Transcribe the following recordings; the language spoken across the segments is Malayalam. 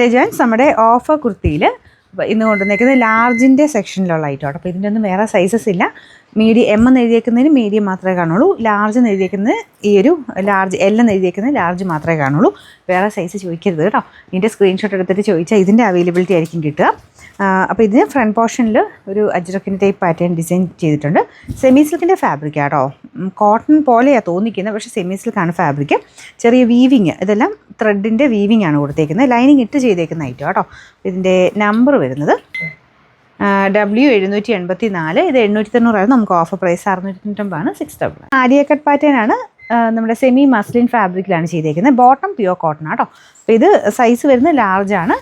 രജാൻസ് നമ്മുടെ ഓഫർ കുർത്തിയിൽ ഇന്ന് കൊണ്ടുവന്നേക്കുന്നത് ലാർജിൻ്റെ സെക്ഷനിലുള്ള ഐറ്റം ആണ്. അപ്പോൾ ഇതിൻ്റെ ഒന്നും വേറെ സൈസസ് ഇല്ല. എം എന്ന് എഴുതിയേക്കുന്നതിന് മീഡിയം മാത്രമേ കാണുള്ളൂ. ലാർജ് എന്ന് എഴുതിയേക്കുന്നത് ഈ ഒരു ലാർജ്, എൽ എന്ന് എഴുതിയേക്കുന്നത് ലാർജ് മാത്രമേ കാണുള്ളൂ. വേറെ സൈസ് ചോദിക്കരുത് കേട്ടോ. ഇതിൻ്റെ സ്ക്രീൻഷോട്ട് എടുത്തിട്ട് ചോദിച്ചാൽ ഇതിൻ്റെ അവൈലബിലിറ്റി ആയിരിക്കും കിട്ടുക. അപ്പോൾ ഇതിന് ഫ്രണ്ട് പോർഷനിൽ ഒരു അജ്രക്കിൻ്റെ ടൈപ്പ് പാറ്റേൺ ഡിസൈൻ ചെയ്തിട്ടുണ്ട്. സെമി സിൽക്കിൻ്റെ ഫാബ്രിക് ആട്ടോ. കോട്ടൺ പോലെയാണ് തോന്നിക്കുന്നത്, പക്ഷേ സെമി സിൽക്കാണ് ഫാബ്രിക്. ചെറിയ വീവിങ്, ഇതെല്ലാം ത്രെഡിൻ്റെ വീവിങ് ആണ് കൊടുത്തേക്കുന്നത്. ലൈനിങ് ഇട്ട് ചെയ്തേക്കുന്ന ഐറ്റം കേട്ടോ. ഇതിൻ്റെ നമ്പർ വരുന്നത് W784. ഇത് 890 നമുക്ക് offer price 690 600. Alia cut pattern ആണ്. നമ്മുടെ സെമി മസ്ലിൻ ഫാബ്രിക്കിലാണ് ചെയ്തേക്കുന്നത്. ബോട്ടം പ്യുവർ കോട്ടൺ ആട്ടോ. അപ്പോൾ ഇത് സൈസ് വരുന്നത് ലാർജ് ആണ്.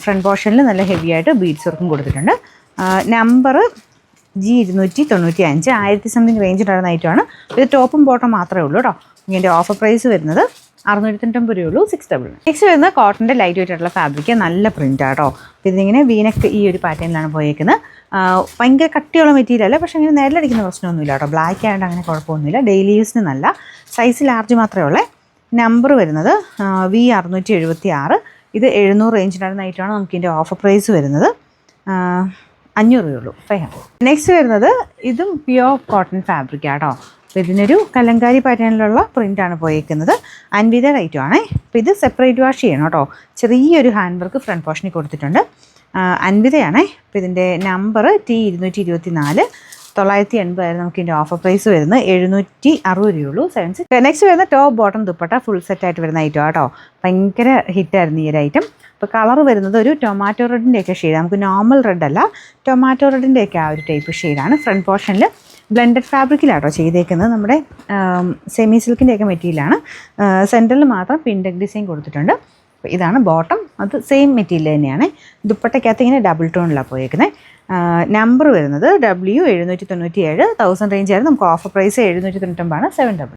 ഫ്രണ്ട് പോർഷനിൽ നല്ല ഹെവി ആയിട്ട് ബീഡ്സ് വർക്കും കൊടുത്തിട്ടുണ്ട്. Number G295. 1000 സംതിങ് റേഞ്ചിലുണ്ടായിരുന്ന ഐറ്റമാണ്. ഇത് ടോപ്പും ബോട്ടം മാത്രമേ ഉള്ളൂ കേട്ടോ. ഇതിൻ്റെ ഓഫർ പ്രൈസ് വരുന്നത് 690 രൂപയുള്ളൂ 600. നെക്സ്റ്റ് വരുന്നത് കോട്ടൻ്റെ ലൈറ്റ് വെയിറ്റ് ആയിട്ടുള്ള ഫാബ്രിക്, നല്ല പ്രിൻ്റ് ആട്ടോ. അപ്പോൾ ഇതിങ്ങനെ വീനക്ക് ഈ ഒരു പാറ്റേണിലാണ് പോയേക്കുന്നത്. ഭയങ്കര കട്ടിയുള്ള മെറ്റീരിയൽ അല്ല, പക്ഷേ അങ്ങനെ നേരിലടിക്കുന്ന പ്രശ്നമൊന്നുമില്ല കേട്ടോ. ബ്ലാക്ക് ആയതുകൊണ്ട് അങ്ങനെ കുഴപ്പമൊന്നുമില്ല. ഡെയിലി യൂസിന് നല്ല. സൈസ് ലാർജ് മാത്രമേ ഉള്ളേ. നമ്പർ വരുന്നത് V676. ഇത് 700 റേഞ്ചിലായിരുന്ന ഐറ്റമാണ്. നമുക്ക് ഇതിൻ്റെ ഓഫർ പ്രൈസ് വരുന്നത് 500 രൂപയുള്ളൂ 500. നെക്സ്റ്റ് വരുന്നത് ഇതും പ്യുവർ കോട്ടൺ ഫാബ്രിക് ആട്ടോ. അപ്പോൾ ഇതിനൊരു കലങ്കാരി പാറ്റേണിലുള്ള പ്രിൻ്റാണ് പോയേക്കുന്നത്. അൻവിതയുടെ ഐറ്റം ആണേ. അപ്പോൾ ഇത് സെപ്പറേറ്റ് വാഷ് ചെയ്യണം കേട്ടോ. ചെറിയൊരു ഹാൻഡ് വർക്ക് ഫ്രണ്ട് പോർഷനിൽ കൊടുത്തിട്ടുണ്ട്. അൻവിതയാണേ. അപ്പോൾ ഇതിൻ്റെ നമ്പർ T224. 980 നമുക്ക് ഇതിൻ്റെ ഓഫർ പ്രൈസ് വരുന്നത് 760 രൂപയുള്ളൂ 76. നെക്സ്റ്റ് വരുന്ന ടോപ്പ് ബോട്ടം ദുപ്പട്ട ഫുൾ സെറ്റായിട്ട് വരുന്ന ഐറ്റം കേട്ടോ. ഭയങ്കര ഹിറ്റായിരുന്നു ഈ ഒരു ഐറ്റം. ഇപ്പോൾ കളർ വരുന്നത് ഒരു ടൊമാറ്റോ റെഡിൻ്റെയൊക്കെ ഷെയ്ഡ്. നമുക്ക് നോർമൽ റെഡ് അല്ല, ടൊമാറ്റോ റെഡിൻ്റെയൊക്കെ ആ ഒരു ടൈപ്പ് ഷെയ്ഡാണ്. ഫ്രണ്ട് പോർഷനിൽ ബ്ലെൻഡഡ് ഫാബ്രിക്കിലാട്ടോ ചെയ്തേക്കുന്നത്. നമ്മുടെ സെമി സിൽക്കിൻ്റെയൊക്കെ മെറ്റീരിയലാണ്. സെൻറ്ററിൽ മാത്രം പിൻഡക് ഡിസൈൻ കൊടുത്തിട്ടുണ്ട്. അപ്പോൾ ഇതാണ് ബോട്ടം. അത് സെയിം മെറ്റീരിയൽ തന്നെയാണ്. ദുപ്പട്ടയ്ക്കകത്ത് ഇങ്ങനെ ഡബിൾ ടോണിലാണ് പോയേക്കുന്നത്. നമ്പർ വരുന്നത് W797. 1000 റേഞ്ച് ആയിരുന്നു. നമുക്ക് ഓഫർ പ്രൈസ് 799 700.